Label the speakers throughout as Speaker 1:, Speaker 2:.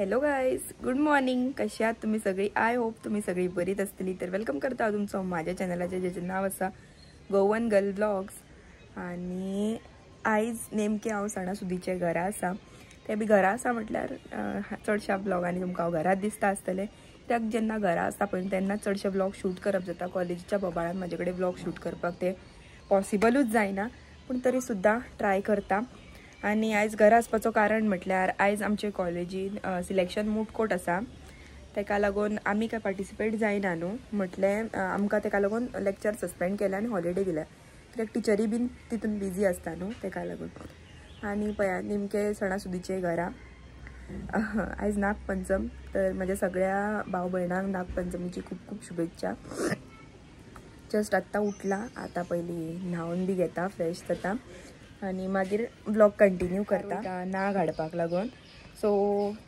Speaker 1: Hello guys, good morning. कशा आहात तुम्ही सगळी? आय होप तुम्ही सगळी बरीच असतली. तर वेलकम करता तुमचं माझ्या चॅनलाचे जेचे नाव असा गोवन गर्ल ब्लॉग्स. आणि आयज नेमके हांव सणासुदीचे घरा आसा. ते बी घरा आसा म्हटल्यार चडशा ब्लॉगांनी तुमकां हांव घरात दिसता आसतले. त्याक जेन्ना घरा आसता पळय तेन्ना चडशे ब्लॉग शूट करप जाता. कॉलेजीच्या बोबाळान म्हाजे कडेन ब्लॉग शूट करपाक ते पॉसिबलूच जायना, पूण तरी सुद्दां ट्राय करता. आणि आयज घरा आसपाचो कारण म्हटल्यार आयज आमचे कॉलेजीन सिलेक्शन मूड कोर्ट आसा. तेका लागून आमी काय पार्टिसिपेट जायना न्हू, म्हटले आमकां तेका लागून लेक्चर सस्पेंड केला आनी हॉलिडे दिल्या. कित्याक टिचरी बीन तितून बिजी आसता न्हू, तेका लागून. आनी पळया नेमके सणासुदीचे घरा आयज नागपंचम. तर म्हज्या सगळ्या भाव भयणांक नागपंचमीची खूब खूब शुभेच्छा. जस्ट आत्ता उठला, आता पयली न्हावून बी घेता, फ्रेश जाता आणि मागीर ब्लॉग कंटिन्यू करता नाग हाडपाक लागून. सो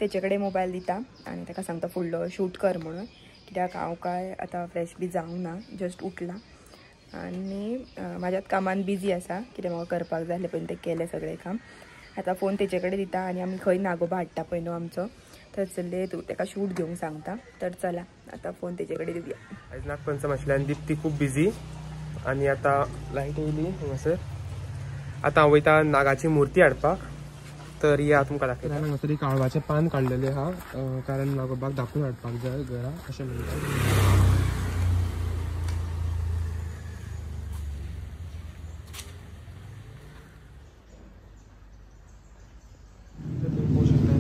Speaker 1: तेचे कडेन मोबायल दिता आनी ताका सांगता फुडलो शूट कर म्हणून. कित्याक हांव काय आतां फ्रेश बी जावंक ना, जस्ट उठला आनी म्हाज्यात कामान बिजी आसा. कितें म्हाका करपाक जाय पळय तें केलें सगळें काम. आतां फोन तेचे कडेन दिता आनी आमी खंय नागोबा हाडटा पळय न्हू आमचो, तर चल्ले तूं ताका शूट घेवंक सांगता. तर चला आतां फोन तेचे कडेन दिवया.
Speaker 2: आयज नागपंचम आसल्यान दिप्ती खूब बिजी आनी आतां लायट येयली हांगासर. आतां हांव वयता नागाची मुर्ती हाडपाक. तर या तुमकां दाखयता. हांगासर काळवाचें पान काडलेलें आहा, कारण नागोबाक दाखोवन हाडपाक जाय घरा अशें म्हणटात.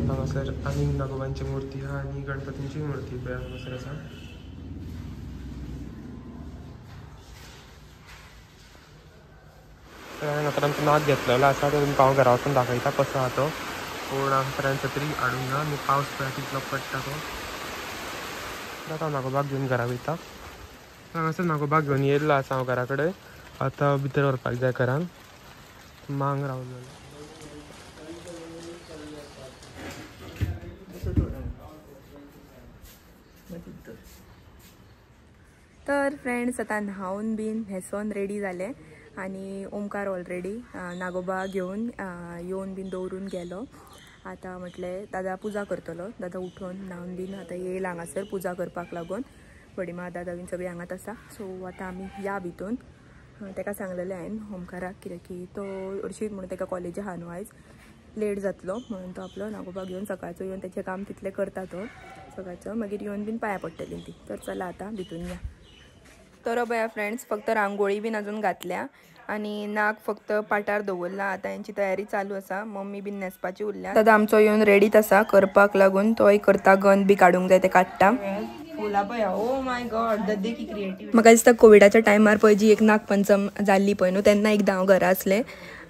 Speaker 2: हांगासर आनी नागोबांची मुर्ती आहा आनी गणपतींची मुर्ती पळय हांगासर आसा. हांगासर आमचो नाग घेतलेलो आसा, तो तुमकां हांव घरा वचून दाखयता कसो आहा तो. पूण हांगासर छत्री हाडूंक ना आनी पावस पळय कितलो पडटा तो. आतां हांव नागोबाक घेवन घरा वयता. हांगासर नागोबाक घेवन येयल्लो आसा हांव घरा कडेन. आतां भितर व्हरपाक जाय घरान. मांग रावलो.
Speaker 1: तर फ्रेंड्स आता न्हावून बीन न्हेसोन रेडी जाले आनी ओमकार ऑलरेडी नागोबा घेवन येवन बीन दवरून गेलो. आता म्हटले दादा पुजा करतलो. दादा उठून न्हावून बीन आता येयला हांगासर पुजा करपाक लागून. बडीमा दादा बीन सगळीं हांगाच आसा. सो आता आमी या भितून. ताका सांगलेलें हांवें ओमकाराक, कित्याक की तो हरशीत म्हणून ताका कॉलेज आहा न्हू आयज, लेट जातलो म्हणून तो आपलो नागोबा घेवन सकाळचो येवन तेचें काम तितलें करता तो सकाळचो. मागीर येवन बीन पांया पडटलीं ती. तर चला आतां भितून या. तर बया फ्रेंड्स, फक्त रांगोळी बीन अजून घातल्या आणि नाग फक्त पाटार दवरला. आता यांची तयारी चालू आसा. मम्मी बीन नेसपाची उरल्या. दादा आमचो येवन रेडीत आसा करपाक लागून. तोय करता, गन बी काडूंक जाय ते काडटा. ओ माय गॉड, दद्दे की क्रिएटिव्हिटी. म्हाका दिसता कोविडाच्या टायमार पळय जी एक नागपंचम जाल्ली पळय न्हू, तेन्ना एकदां हांव घरा आसलें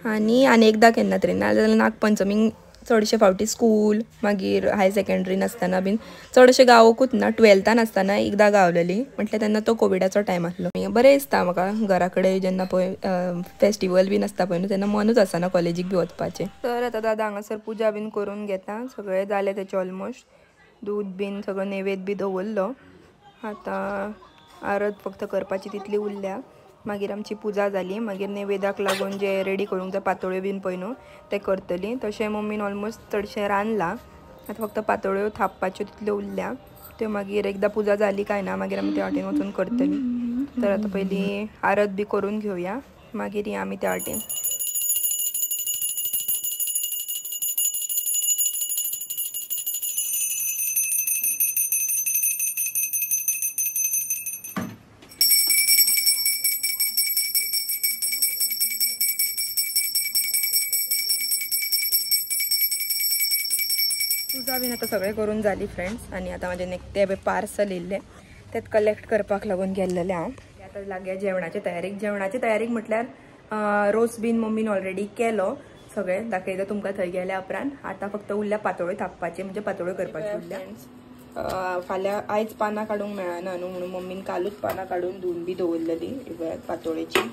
Speaker 1: आनी एकदां केन्ना तरी नाजाल्यार नागपंचमीक चडशे फावटी स्कूल मागीर हायर सेकंडरीन आसतना बीन चडशे गावोकूच ना. 12थान आसतना एकदां गावलेली, म्हटल्यार तेन्ना तो कोविडाचो टायम आसलो. बरें दिसता म्हाका घरा कडेन जेन्ना पळय फेस्टिवल बीन आसता पळय न्हू, तेन्ना मनूच आसना कॉलेजीक बी वचपाचें. तर आतां दादा हांगासर पुजा बीन करून घेता. सगळें जालें तेचें ऑलमोस्ट. दूध बीन सगळो नैवेद्य बी दवरलो. आतां आरत फक्त करपाची तितली उरल्या. मागीर आमची पुजा जाली. मागीर नैवेद्याक लागून जे रेडी करूंक जाय पातोळ्यो बीन पळय न्हू ते करतली. तशें मम्मीन ऑलमोस्ट चडशें रांदलां. आतां फक्त पातोळ्यो थापपाच्यो तितल्यो उरल्या. त्यो मागीर एकदां पुजा जाली काय ना मागीर आमी त्या वाटेन वचून करतली. तर आतां पयलीं आरत बी करून घेवया, मागीर या आमी त्या वाटेन. पुजा बीन आतां सगळें करून जाली फ्रेंड्स. आनी आतां म्हाजें ते पार्सल येयल्लें तें कलेक्ट करपाक लागून गेल्लेलें हांव. आतां लागया जेवणाचे तयारीक म्हटल्यार रोस बीन मम्मीन ऑलरेडी केलो. सगळें दाखयता तुमकां थंय गेल्या उपरांत. आतां फक्त उरल्या पातोळ्यो थापपाचे, म्हणजे पातोळ्यो करपाच्यो उरल्या. फाल्यां आयज पानां काडूंक मेळना न्हू म्हणून मम्मीन कालूच पानां काडून धुवन बी दवरलेली पातोळेची.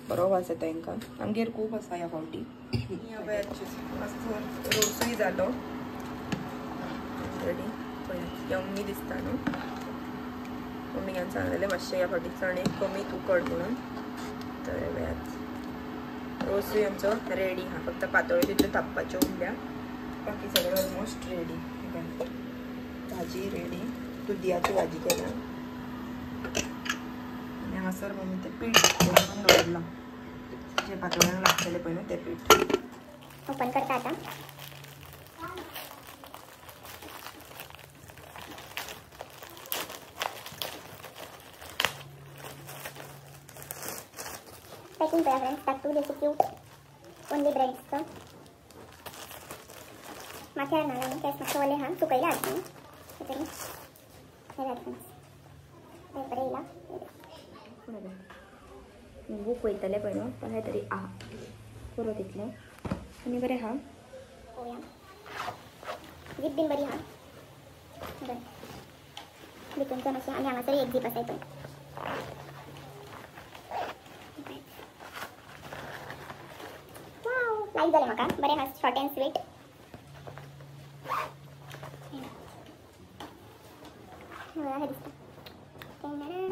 Speaker 1: बरो वास येता तांकां. आमगेर खूब आसा ह्या फावटी. रोसूय जालो रेडी. पळय यम्मी दिसता न्हू. मम्मीक हांवें सांगलेलें मातशें ह्या फावटी चणे कमी तुकड म्हणून. तर रोसूय आमचो रेडी हा. फक्त पातोळ्यो तितल्यो थापपाच्यो उरल्या. बाकी सगळं ऑलमोस्ट रेडी. भाजी रेडी, दुधियाची भाजी केल्या आणि हांगासर मम्मी ते पीठ करून दवरला जे पातोळ्यांक लागतले पळय ते पीठ
Speaker 3: ओपन करता आता. पॅकिंग करा फ्रेंड्स. टाकू जसे क्यूट ओनली ब्रेड्सचं माथ्यावर ना लावून केस मागचं ओले हा सुकयला असतो तरी हे फ्रेंड्स बरें येयला बूक वयतले पळय न्हू काय तरी आहा पुरो तितलें आनी बरें हा पळोवया. जीप बीन बरी हा बरें भितूनच्यान अशें आनी हांगासर एक जीप आसा पळय. वाव लायक जालें म्हाका. बरें हा शॉर्ट एंड स्वीट.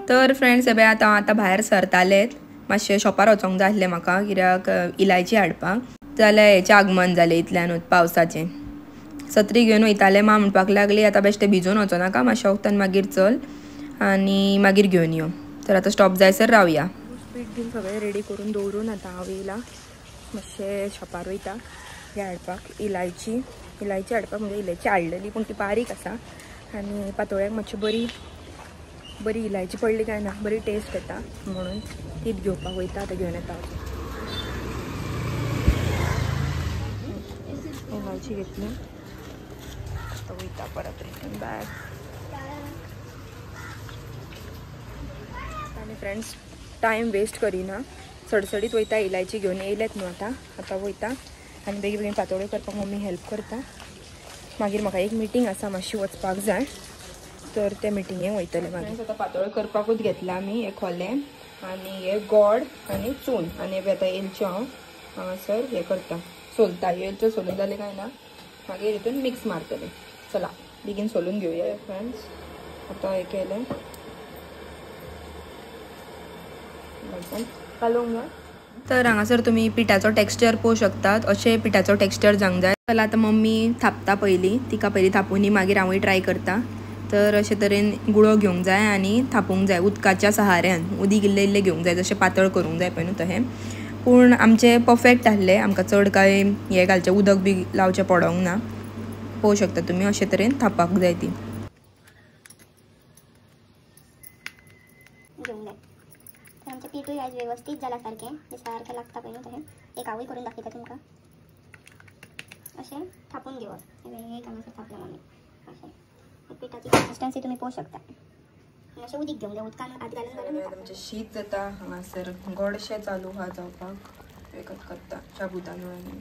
Speaker 1: तर फ्रेंड्स हे आता भायर सरतालेत. मातशें शॉपार वचोंक जाय आसलें म्हाका कित्याक इलायची हाडपाक. जाल्यार हेचें आगमन जालें इतल्यानूच पावसाचें. सत्री घेवन वयतालें. मा म्हणपाक लागली आतां बेश्टें भिजून वचो नाका, मातशें वक्तान मागीर चल आनी मागीर घेवन यो. तर आतां स्टॉप जायसर रावया. पीठ बीन सगळें रेडी करून दवरून आतां हांव येयलां मातशें शॉपार वयता हें हाडपाक इलायची हाडपाक. म्हणजे इलायची हाडलेली पूण ती बारीक आसा आनी पातोळ्याक मातशी बरी इलायची पडली काय ना बरी टेस्ट येता म्हणून तीच घेवपाक वयता. आतां घेवन येता इलायची घेतली आतां वयता परत रिटर्न बॅग. आनी फ्रेंड्स टायम वेस्ट करिना सडसडीत वयता. इलायची घेवन येयलेत न्हू आतां वयता आनी बेगीन पातोळ्यो करपाक मम्मी हेल्प करता. मागीर म्हाका एक मिटींग आसा मातशी वचपाक जाय तर ते मिटिंगेक वयतले मागीर. आतां पातोळ्यो करपाकूच घेतला आमी. हे खोलें आनी हे गोड आनी चून आनी आतां येलच्यो हांव हांगासर हें करता सोलता. येलच्यो सोलून जालें काय ना मागीर हितून मिक्स मारतलें. चला बेगीन सोलून घेवया फ्रेंड्स. आतां हें केलें घालूंक जाय. तर हांगासर तुमी पिठाचो टेक्स्चर पळोवंक शकतात. अशें पिठाचो टेक्स्चर जावंक जाय. जाल्यार आतां मम्मी थापता पयलीं. तिका पयलीं थापोनी मागीर हांवूय ट्राय करता. तर अशे तरेन गुळो घेवंक जाय आनी थापोवंक जाय उदकाच्या सहाऱ्यान. उदीक इल्लें इल्लें घेवंक जाय जशें पातळ करूंक जाय पळय न्हू तहें. पूण आमचें परफेक्ट आहलें. आमकां चड काय हें घालचें उदक बी लावचें पडोंक ना. पळोवंक शकता तुमी अशे तरेन थापाक जाय ती.
Speaker 3: घेवंक जाय तर आमचें पीठूय आयज वेवस्थीत जालां सारकें. जें सारकें लागता पळय न्हू तहें. एक हांवूय करून दाखयता तुमकां. अशें थापून घेवप. एक हांगासर थापलें मम्मी अशें. पिठाची कन्सिस्टन्सी तुम्ही पळोवंक शकता. अशें उदीक घेवंक जाय. उदकान आत घालून
Speaker 1: आमचें शीत जाता. हांगासर गोडशें चालू आहा जावपाक. हें करता शाबुदानो आनी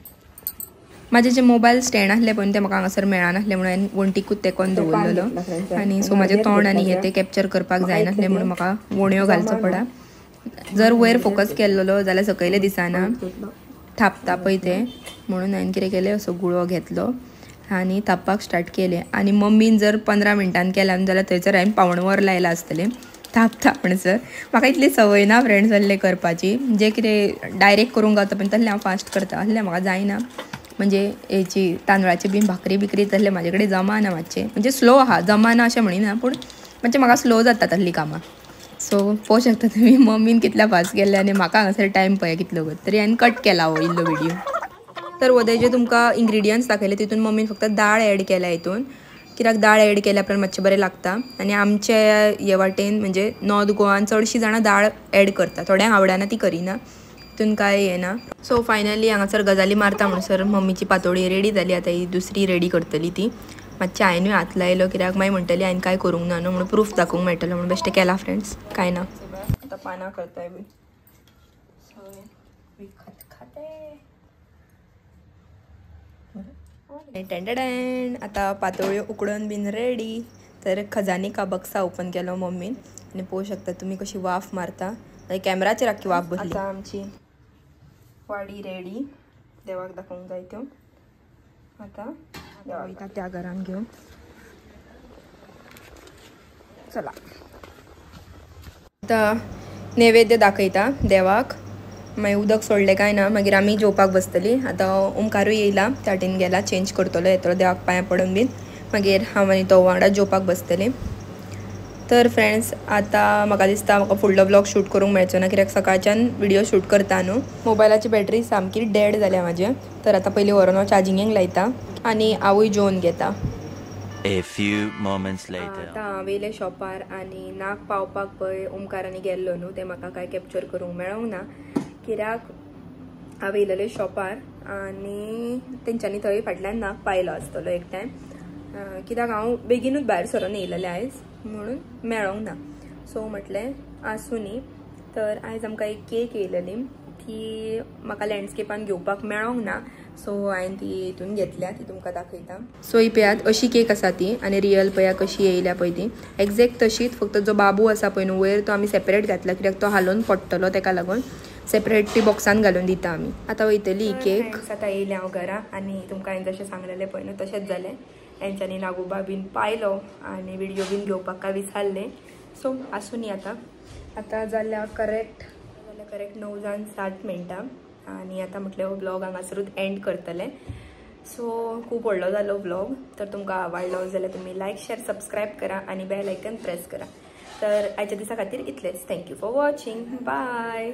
Speaker 1: म्हाजें जें मोबायल स्टँड आसलें पळय तें म्हाका हांगासर मेळनासलें म्हणून हांवें वणटीकूच तेकोन दवरलेलो आनी सो म्हाजें तोंड आनी हें तें कॅप्चर करपाक जायनासलें म्हणून म्हाका वणयो घालचो पडा. जर वयर फोकस केल्लो जाल्यार सकयले दिसना थापता पळय तें म्हणून हांवें कितें केलें असो गुळो घेतलो आनी थापपाक स्टार्ट केलें. आनी मम्मीन जर 15 मिनटान केल्यान जाल्यार थंयसर हांवें पावण वर लायला आसतलें थापता म्हणसर. म्हाका इतली संवय ना फ्रेंड्स असलें करपाची. जें कितें डायरेक्ट करूंक गावता पळय तसलें हांव फास्ट करता. असलें म्हाका जायना. म्हणजे हेची तांदळाची बीन भाकरी बिकरी तसलें म्हाजे कडेन जमाना मातशें. म्हणजे स्लो आहा जमाना अशें म्हणिना पूण म्हणजे म्हाका स्लो जाता तसलीं कामां. सो पळोवंक शकता तुमी मम्मीन कितल्या फास्ट केल्लें आनी म्हाका हांगासर टायम पळय कितलो वत. तरी हांवें कट केला हो इल्लो व्हिडियो. तर वदय जे तुमकां इंग्रिडियंट्स दाखयले तितून मम्मीन फक्त दाळ ॲड केल्या हितून. कित्याक दाळ ॲड केल्या उपरांत मातशें बरें लागता. आनी आमचे हे वाटेन म्हणजे नॉर्थ गोवान चडशीं जाणां दाळ ॲड करता. थोड्यांक आवडना ती करिना. तितून काय हें ना. सो फायनली हांगासर गजाली मारता म्हणसर मम्मीची पातोळी रेडी जाली. आतां ही दुसरी रेडी करतली ती. मातशें हांवेंनूय हात लायलो कित्याक मागीर म्हणटली हांवें काय करूंक ना न्हू म्हणून प्रूफ दाखोवंक मेळटलो म्हणून बेश्टें केला फ्रेंड्स. काय ना आतां पानां करताय बी टेंडेडेन. आतां पातोळ्यो उकडून बीन रेडी. तर खजानिका बक्सा ओपन केलो मम्मीन आनी पळोवंक शकता तुमी कशी वाफ मारता. कॅमेराचेर आख्खी वाफ बसली. आतां आमची वाडी रेडी. देवाक दाखोवंक जाय त्यो. आतां वयता त्या घरान घेवन. चला आतां नैवेद्य दाखयता देवाक. मागीर उदक सोडलें काय ना मागीर आमी जेवपाक बसतली. आतां ओमकारूय येयला त्याटीन गेला चेंज करतलो येतलो देवाक पांयां पडून बीन मागीर हांव आनी तो वांगडा जेवपाक बसतली. तर फ्रेंड्स आतां म्हाका दिसता म्हाका फुडलो ब्लॉग शूट करूंक मेळचो ना कित्याक सकाळच्यान व्हिडिओ शूट करता न्हू. मोबायलाची बॅटरी सामकी डेड जाल्या म्हाजे. तर आतां पयलीं व्हरून हांव चार्जिंगेक लायता आनी हांवूय जेवन घेता.
Speaker 4: A few moments later.
Speaker 1: आतां हांव येयलें शॉपार आनी नाक पावपाक पळय ओमकारांनी गेल्लो न्हू तें म्हाका कांय कॅप्चर करूंक मेळोंक ना कित्याक हांव येयलेलें शॉपार आनी तेंच्यांनी थंय फाटल्यान नाक पायलो आसतलो एक टायम कित्याक हांव बेगीनूच भायर सरोन येयलेलें आयज म्हणून मेळोंक ना. सो म्हटलें आसूं न्ही. तर आयज आमकां एक केक येयलेली ती म्हाका लँडस्केपान घेवपाक मेळोंक ना सो हांवें ती हितून घेतल्या ती तुमकां दाखयता. सो ही पळयात अशी केक आसा ती आनी रियल पळया कशी येयल्या पळय ती एक्झॅक्ट तशीच फक्त जो बाबू आसा पळय न्हू वयर तो आमी सेपरेट घातला कित्याक तो हालोवन पडटलो तेका लागून सेपरेट ती बॉक्सान घालून दिता आमी. आतां वयतली ही केक. आतां येयलें हांव घरा आनी तुमकां हांवें जशें सांगलेलें पळय न्हू तशेंच जालें. हेंच्यांनी नागोबा बीन पायलो आनी व्हिडिओ बीन घेवपाक काय विसरलें. सो आसूं न्ही आतां जाल्या करेक्ट 9:07 आनी आतां म्हटल्यार हो ब्लॉग हांगासरूच एंड करतलें. सो खूब व्हडलो जालो ब्लॉग. तर तुमकां आवडलो जाल्यार तुमी लायक शेअर सबस्क्रायब करा आनी बेल आयकन प्रेस करा. तर आयच्या दिसा खातीर इतलेंच. Thank you for watching. बाय.